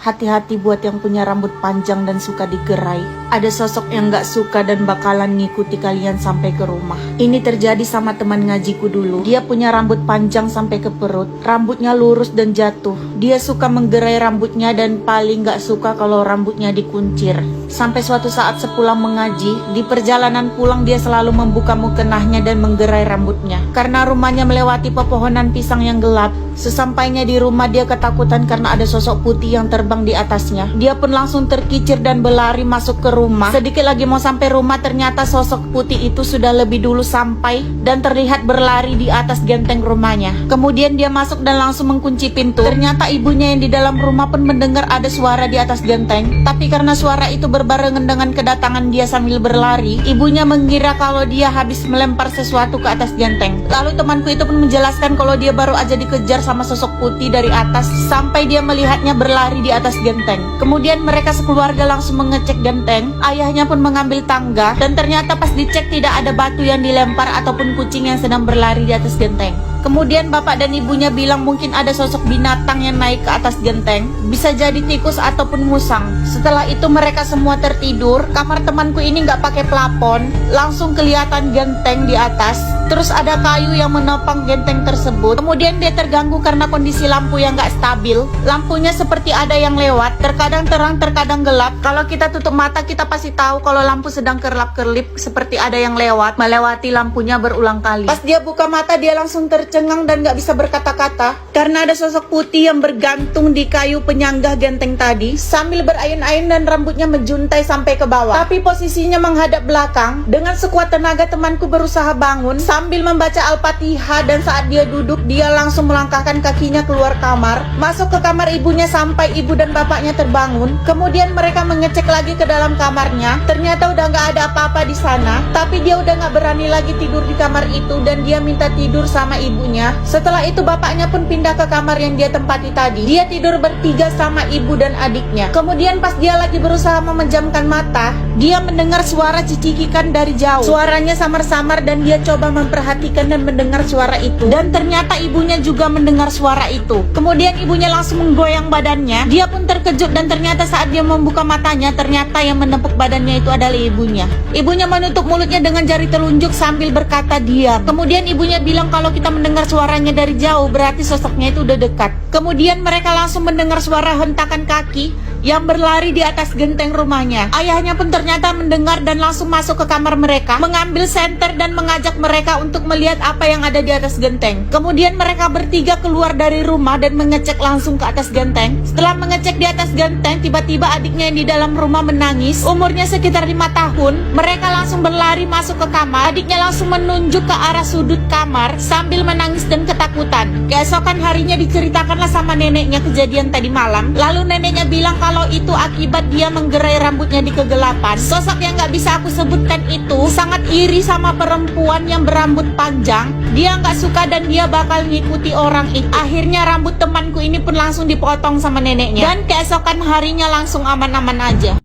Hati-hati buat yang punya rambut panjang dan suka digerai. Ada sosok yang gak suka dan bakalan ngikuti kalian sampai ke rumah. Ini terjadi sama teman ngajiku dulu. Dia punya rambut panjang sampai ke perut. Rambutnya lurus dan jatuh. Dia suka menggerai rambutnya dan paling gak suka kalau rambutnya dikuncir. Sampai suatu saat sepulang mengaji, di perjalanan pulang dia selalu membuka mukenahnya dan menggerai rambutnya. Karena rumahnya melewati pepohonan pisang yang gelap, sesampainya di rumah dia ketakutan karena ada sosok putih yang terbang di atasnya. Dia pun langsung terkicir dan berlari masuk ke rumah. Sedikit lagi mau sampai rumah, ternyata sosok putih itu sudah lebih dulu sampai dan terlihat berlari di atas genteng rumahnya. Kemudian dia masuk dan langsung mengunci pintu. Ternyata ibunya yang di dalam rumah pun mendengar ada suara di atas genteng. Tapi karena suara itu berbarengan dengan kedatangan dia sambil berlari, ibunya mengira kalau dia habis melempar sesuatu ke atas genteng. Lalu temanku itu pun menjelaskan kalau dia baru aja dikejar sama sosok putih dari atas sampai dia melihatnya berlari di atas genteng. Kemudian mereka sekeluarga langsung mengecek genteng. Ayahnya pun mengambil tangga dan ternyata pas dicek tidak ada batu yang dilempar ataupun kucing yang sedang berlari di atas genteng. Kemudian bapak dan ibunya bilang mungkin ada sosok binatang yang naik ke atas genteng. Bisa jadi tikus ataupun musang. Setelah itu mereka semua tertidur. Kamar temanku ini nggak pakai plafon, langsung kelihatan genteng di atas. Terus ada kayu yang menopang genteng tersebut. Kemudian dia terganggu karena kondisi lampu yang nggak stabil. Lampunya seperti ada yang lewat, terkadang terang, terkadang gelap. Kalau kita tutup mata kita pasti tahu kalau lampu sedang kerlap-kerlip seperti ada yang lewat, melewati lampunya berulang kali. Pas dia buka mata dia langsung tercengang dan gak bisa berkata-kata karena ada sosok putih yang bergantung di kayu penyangga genteng tadi sambil berayun-ayun dan rambutnya menjuntai sampai ke bawah. Tapi posisinya menghadap belakang. Dengan sekuat tenaga temanku berusaha bangun sambil membaca Al-Fatihah, dan saat dia duduk dia langsung melangkahkan kakinya keluar kamar, masuk ke kamar ibunya sampai ibu dan bapaknya terbangun. Kemudian mereka mengecek lagi ke dalam kamarnya. Ternyata udah gak ada apa-apa di sana. Tapi dia udah gak berani lagi tidur di kamar itu dan dia minta tidur sama ibunya. Setelah itu bapaknya pun pindah ke kamar yang dia tempati tadi. Dia tidur bertiga sama ibu dan adiknya. Kemudian pas dia lagi berusaha memejamkan mata, dia mendengar suara cicikikan dari jauh. Suaranya samar-samar dan dia coba memperhatikan dan mendengar suara itu. Dan ternyata ibunya juga mendengar suara itu. Kemudian ibunya langsung menggoyang badannya. Dia pun terkejut dan ternyata saat dia membuka matanya, ternyata yang menepuk badannya itu adalah ibunya. Ibunya menutup mulutnya dengan jari telunjuk sambil berkata diam. Kemudian ibunya bilang kalau kita mendengar suaranya dari jauh berarti sosoknya itu udah dekat. Kemudian mereka langsung mendengar suara hentakan kaki yang berlari di atas genteng rumahnya. Ayahnya pun ternyata mendengar dan langsung masuk ke kamar mereka, mengambil senter dan mengajak mereka untuk melihat apa yang ada di atas genteng. Kemudian mereka bertiga keluar dari rumah dan mengecek langsung ke atas genteng. Setelah mengecek di atas genteng, tiba-tiba adiknya yang di dalam rumah menangis. Umurnya sekitar 5 tahun. Mereka langsung berlari masuk ke kamar. Adiknya langsung menunjuk ke arah sudut kamar sambil menangis dan ketakutan. Keesokan harinya diceritakanlah sama neneknya kejadian tadi malam. Lalu neneknya bilang kalau itu akibat dia menggerai rambutnya di kegelapan. Sosok yang gak bisa aku sebutkan itu sangat iri sama perempuan yang berambut panjang. Dia gak suka dan dia bakal ngikuti orang itu. Akhirnya rambut temanku ini pun langsung dipotong sama neneknya. Dan keesokan harinya langsung aman-aman aja.